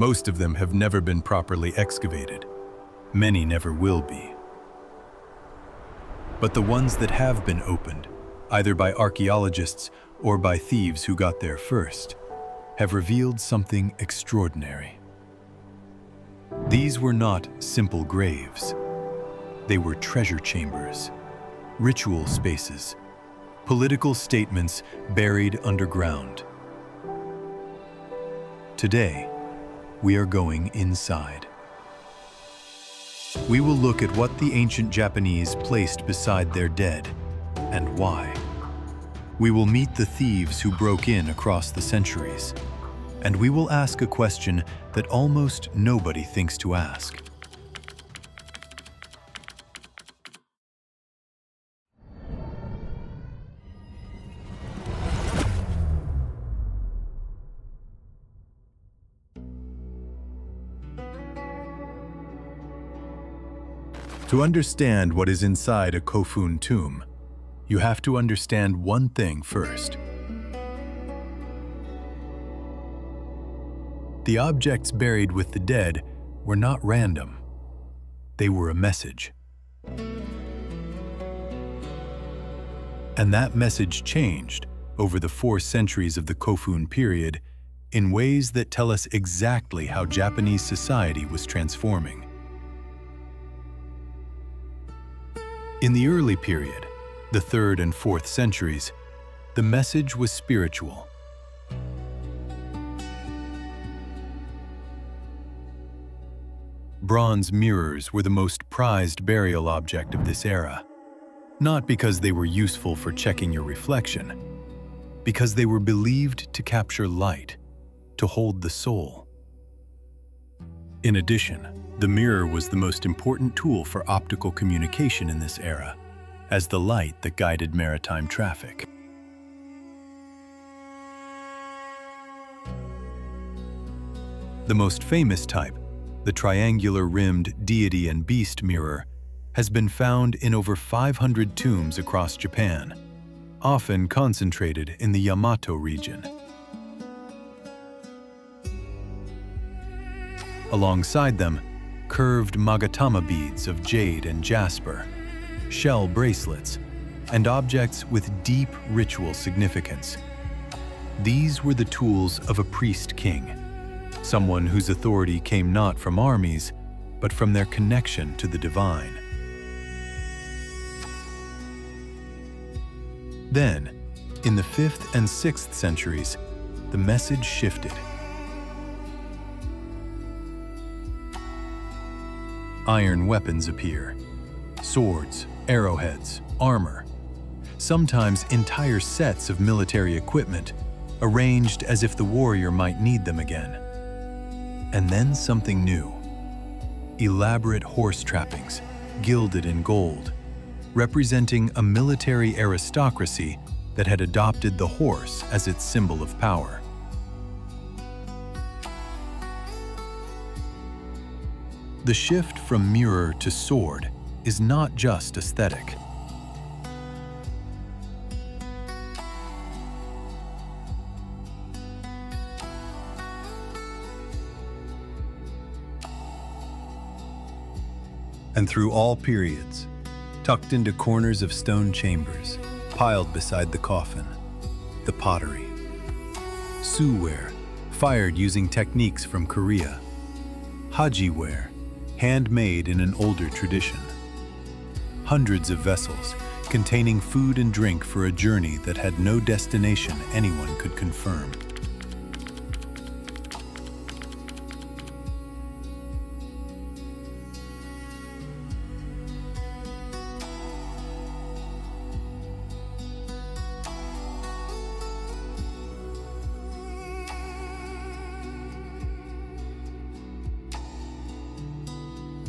Most of them have never been properly excavated. Many never will be. But the ones that have been opened, either by archaeologists or by thieves who got there first, have revealed something extraordinary. These were not simple graves. They were treasure chambers, ritual spaces, political statements buried underground. Today, we are going inside. We will look at what the ancient Japanese placed beside their dead and why. We will meet the thieves who broke in across the centuries, and we will ask a question that almost nobody thinks to ask. To understand what is inside a Kofun tomb, you have to understand one thing first. The objects buried with the dead were not random. They were a message. And that message changed over the 4 centuries of the Kofun period in ways that tell us exactly how Japanese society was transforming. In the early period, the 3rd and 4th centuries, the message was spiritual. Bronze mirrors were the most prized burial object of this era, not because they were useful for checking your reflection, because they were believed to capture light, to hold the soul. In addition, the mirror was the most important tool for optical communication in this era, as the light that guided maritime traffic. The most famous type, the triangular-rimmed deity and beast mirror, has been found in over 500 tombs across Japan, often concentrated in the Yamato region. Alongside them, curved magatama beads of jade and jasper, shell bracelets, and objects with deep ritual significance. These were the tools of a priest-king, someone whose authority came not from armies, but from their connection to the divine. Then, in the 5th and 6th centuries, the message shifted. Iron weapons appear, swords, arrowheads, armor, sometimes entire sets of military equipment, arranged as if the warrior might need them again. And then something new. Elaborate horse trappings, gilded in gold, representing a military aristocracy that had adopted the horse as its symbol of power. The shift from mirror to sword is not just aesthetic. And through all periods, tucked into corners of stone chambers, piled beside the coffin, the pottery, suware, fired using techniques from Korea, hajiware, handmade in an older tradition, hundreds of vessels containing food and drink for a journey that had no destination anyone could confirm.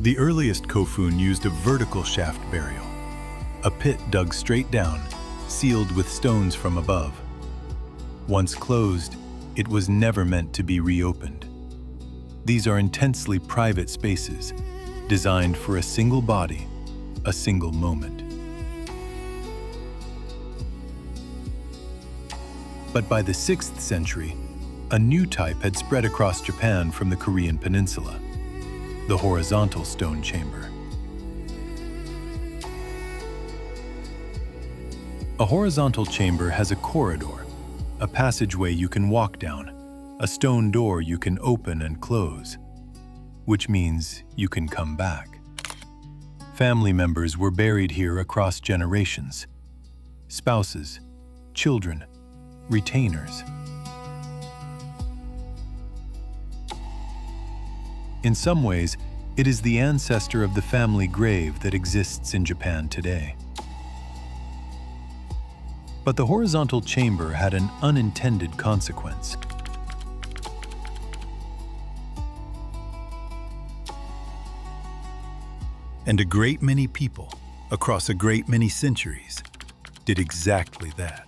The earliest Kofun used a vertical shaft burial, a pit dug straight down, sealed with stones from above. Once closed, it was never meant to be reopened. These are intensely private spaces, designed for a single body, a single moment. But by the 6th century, A new type had spread across Japan from the Korean peninsula, the horizontal stone chamber. A horizontal chamber has a corridor, a passageway you can walk down, a stone door you can open and close, which means you can come back. Family members were buried here across generations. Spouses, children, retainers. In some ways, it is the ancestor of the family grave that exists in Japan today. But the horizontal chamber had an unintended consequence. And a great many people, across a great many centuries, did exactly that.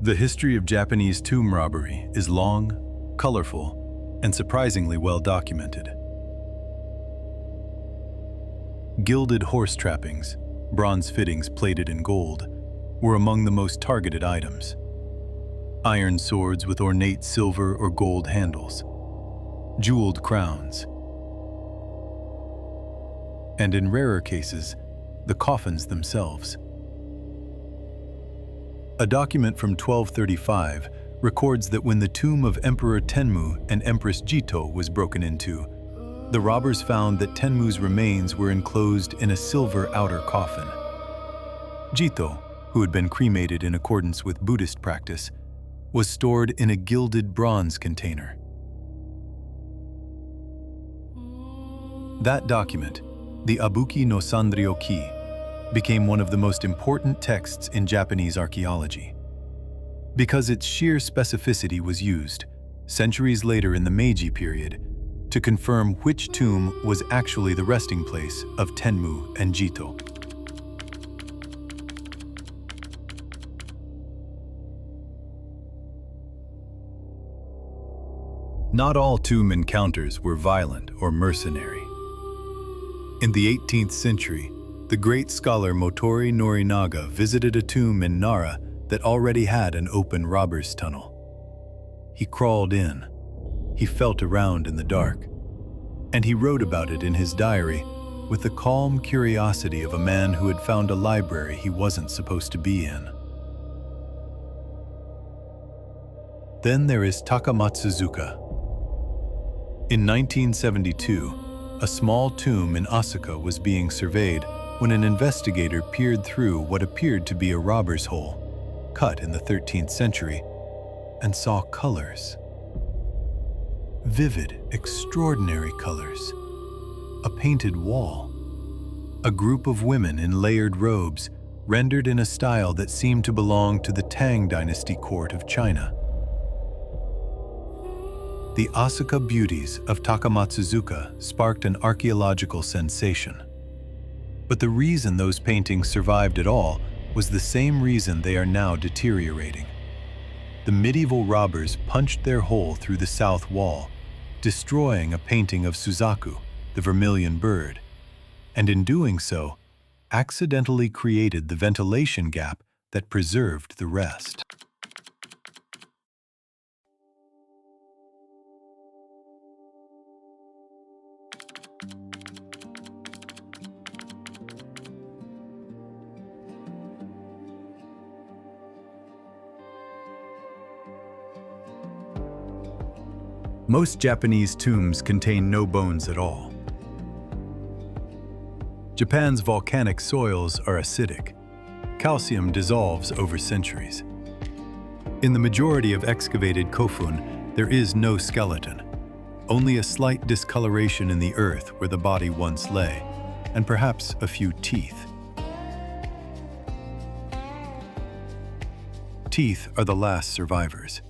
The history of Japanese tomb robbery is long, colorful, and surprisingly well documented. Gilded horse trappings, bronze fittings plated in gold, were among the most targeted items. Iron swords with ornate silver or gold handles, jeweled crowns, and in rarer cases, the coffins themselves. A document from 1235 records that when the tomb of Emperor Tenmu and Empress Jito was broken into, the robbers found that Tenmu's remains were enclosed in a silver outer coffin. Jito, who had been cremated in accordance with Buddhist practice, was stored in a gilded bronze container. That document, the Abuki no Sanryo-ki, became one of the most important texts in Japanese archaeology. Because its sheer specificity was used, centuries later in the Meiji period, to confirm which tomb was actually the resting place of Tenmu and Jito. Not all tomb encounters were violent or mercenary. In the 18th century, the great scholar Motori Norinaga visited a tomb in Nara that already had an open robber's tunnel. He crawled in, he felt around in the dark, and he wrote about it in his diary with the calm curiosity of a man who had found a library he wasn't supposed to be in. Then there is Takamatsuzuka. In 1972, a small tomb in Osaka was being surveyed when an investigator peered through what appeared to be a robber's hole, cut in the 13th century, and saw colors. Vivid, extraordinary colors. A painted wall. A group of women in layered robes, rendered in a style that seemed to belong to the Tang Dynasty court of China. The Osaka beauties of Takamatsuzuka sparked an archaeological sensation. But the reason those paintings survived at all was the same reason they are now deteriorating. The medieval robbers punched their hole through the south wall, destroying a painting of Suzaku, the vermilion bird, and in doing so, accidentally created the ventilation gap that preserved the rest. Most Japanese tombs contain no bones at all. Japan's volcanic soils are acidic. Calcium dissolves over centuries. In the majority of excavated Kofun, there is no skeleton, only a slight discoloration in the earth where the body once lay, and perhaps a few teeth. Teeth are the last survivors.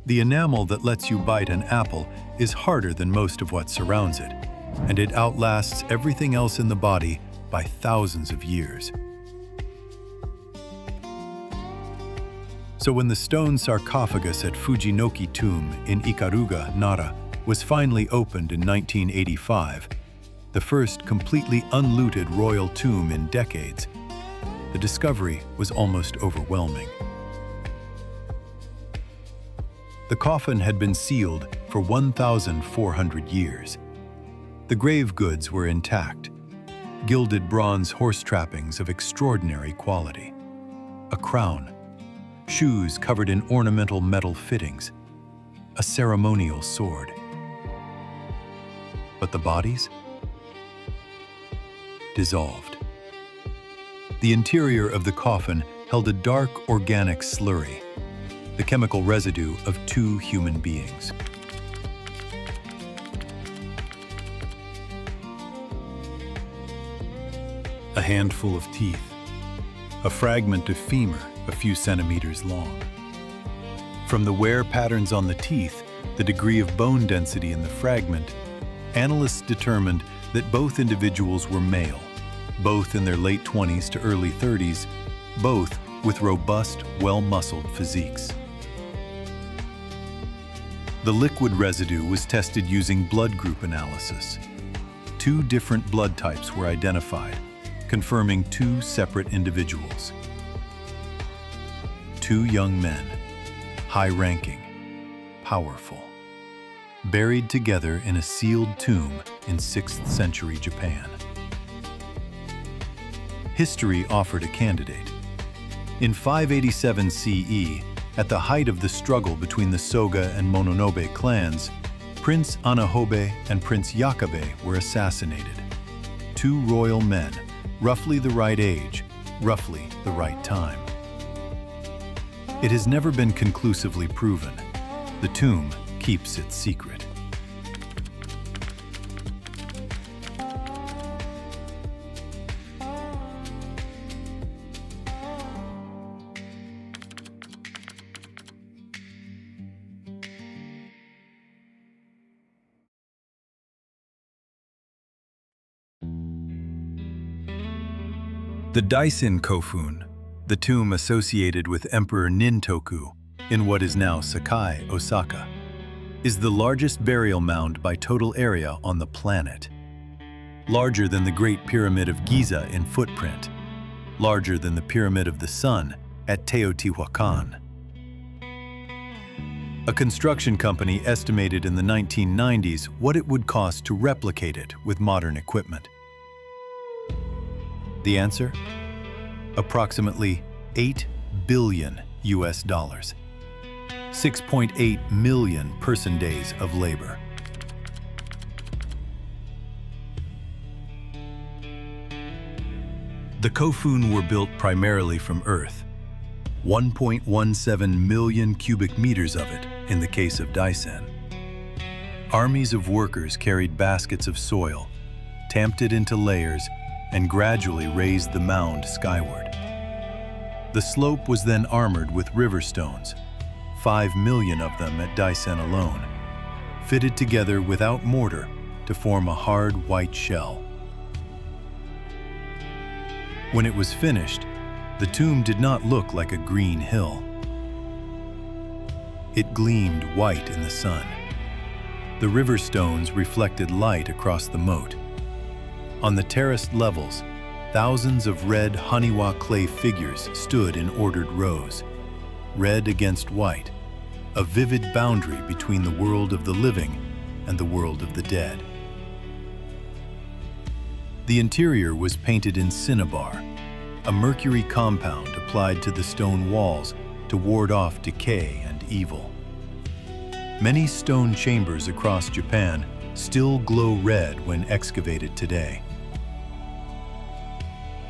The enamel that lets you bite an apple is harder than most of what surrounds it, and it outlasts everything else in the body by thousands of years. So when the stone sarcophagus at Fujinoki tomb in Ikaruga, Nara, was finally opened in 1985, the first completely unlooted royal tomb in decades, the discovery was almost overwhelming. The coffin had been sealed for 1,400 years. The grave goods were intact, gilded bronze horse trappings of extraordinary quality, a crown, shoes covered in ornamental metal fittings, a ceremonial sword. But the bodies? Dissolved. The interior of the coffin held a dark organic slurry, the chemical residue of 2 human beings. A handful of teeth, a fragment of femur a few centimeters long. From the wear patterns on the teeth, the degree of bone density in the fragment, analysts determined that both individuals were male, both in their late 20s to early 30s, both with robust, well-muscled physiques. The liquid residue was tested using blood group analysis. 2 different blood types were identified, confirming 2 separate individuals. 2 young men, high-ranking, powerful, buried together in a sealed tomb in 6th century Japan. History offered a candidate. In 587 CE, at the height of the struggle between the Soga and Mononobe clans, Prince Anahobe and Prince Yakabe were assassinated. 2 royal men, roughly the right age, roughly the right time. It has never been conclusively proven. The tomb keeps its secret. The Daisen Kofun, the tomb associated with Emperor Nintoku in what is now Sakai, Osaka, is the largest burial mound by total area on the planet. Larger than the Great Pyramid of Giza in footprint, larger than the Pyramid of the Sun at Teotihuacan. A construction company estimated in the 1990s what it would cost to replicate it with modern equipment. The answer? Approximately $8 billion US, 6.8 million person days of labor. The Kofun were built primarily from earth, 1.17 million cubic meters of it in the case of Daisen. Armies of workers carried baskets of soil, tamped it into layers, and gradually raised the mound skyward. The slope was then armored with river stones, 5 million of them at Daisen alone, fitted together without mortar to form a hard white shell. When it was finished, the tomb did not look like a green hill. It gleamed white in the sun. The river stones reflected light across the moat. On the terraced levels, thousands of red Haniwa clay figures stood in ordered rows, red against white, a vivid boundary between the world of the living and the world of the dead. The interior was painted in cinnabar, a mercury compound applied to the stone walls to ward off decay and evil. Many stone chambers across Japan still glow red when excavated today.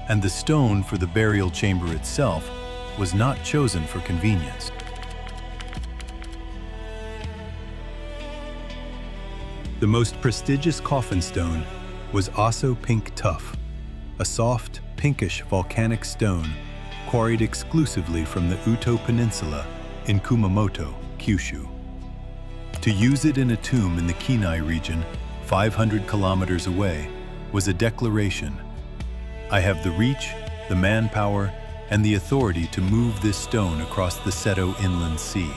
And the stone for the burial chamber itself was not chosen for convenience. The most prestigious coffin stone was Aso Pink Tuff, a soft, pinkish volcanic stone quarried exclusively from the Uto Peninsula in Kumamoto, Kyushu. To use it in a tomb in the Kinai region, 500 kilometers away, was a declaration: I have the reach, the manpower, and the authority to move this stone across the Seto Inland Sea.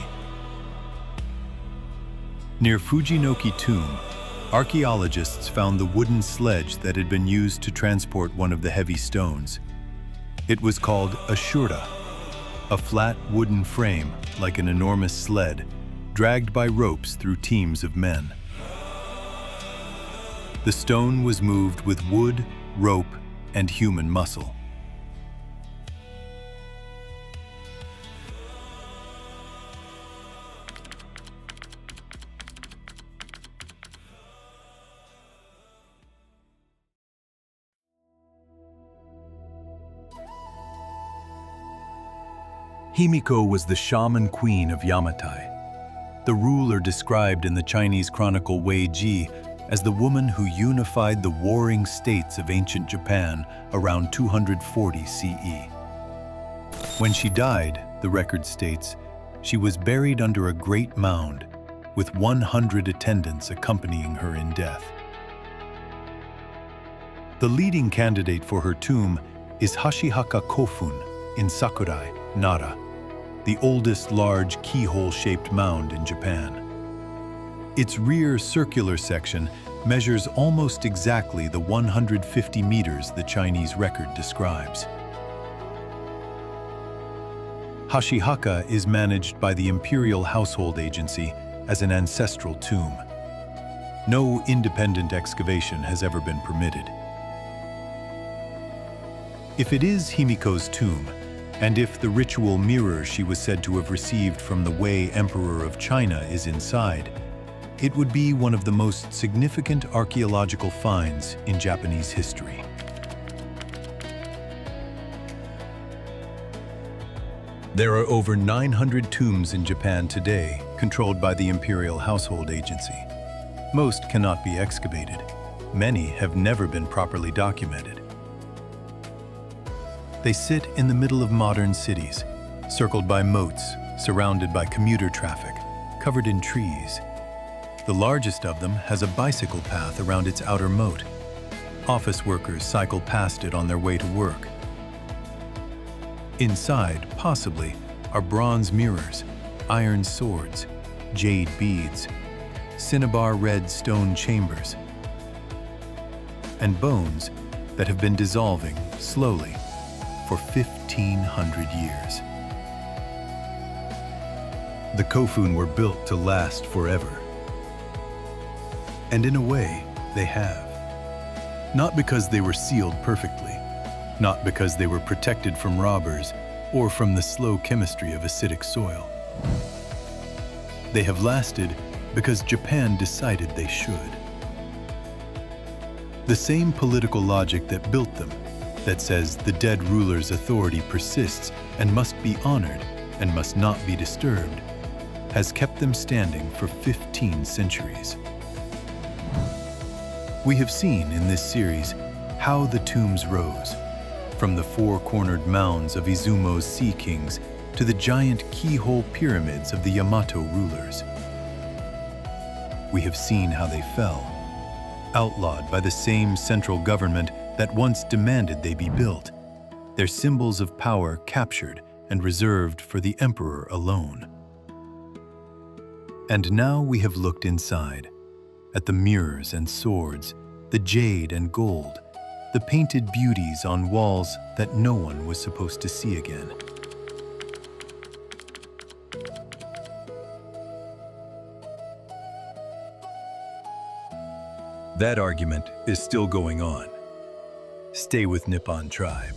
Near Fujinoki tomb, archaeologists found the wooden sledge that had been used to transport one of the heavy stones. It was called a shura, a flat wooden frame like an enormous sled, dragged by ropes through teams of men. The stone was moved with wood, rope, and human muscle. Himiko was the shaman queen of Yamatai, the ruler described in the Chinese chronicle Weiji as the woman who unified the warring states of ancient Japan around 240 CE. When she died, the record states, she was buried under a great mound, with 100 attendants accompanying her in death. The leading candidate for her tomb is Hashihaka Kofun in Sakurai, Nara, the oldest large keyhole-shaped mound in Japan. Its rear circular section measures almost exactly the 150 meters the Chinese record describes. Hashihaka is managed by the Imperial Household Agency as an ancestral tomb. No independent excavation has ever been permitted. If it is Himiko's tomb, and if the ritual mirror she was said to have received from the Wei Emperor of China is inside, it would be one of the most significant archaeological finds in Japanese history. There are over 900 tombs in Japan today, controlled by the Imperial Household Agency. Most cannot be excavated. Many have never been properly documented. They sit in the middle of modern cities, circled by moats, surrounded by commuter traffic, covered in trees. The largest of them has a bicycle path around its outer moat. Office workers cycle past it on their way to work. Inside, possibly, are bronze mirrors, iron swords, jade beads, cinnabar red stone chambers, and bones that have been dissolving slowly for 1,500 years. The Kofun were built to last forever. And in a way, they have. Not because they were sealed perfectly, not because they were protected from robbers or from the slow chemistry of acidic soil. They have lasted because Japan decided they should. The same political logic that built them, that says the dead ruler's authority persists and must be honored and must not be disturbed, has kept them standing for 15 centuries. We have seen in this series how the tombs rose, from the four-cornered mounds of Izumo's sea kings to the giant keyhole pyramids of the Yamato rulers. We have seen how they fell, outlawed by the same central government that once demanded they be built, their symbols of power captured and reserved for the emperor alone. And now we have looked inside, at the mirrors and swords, the jade and gold, the painted beauties on walls that no one was supposed to see again. That argument is still going on. Stay with Nippon Tribe.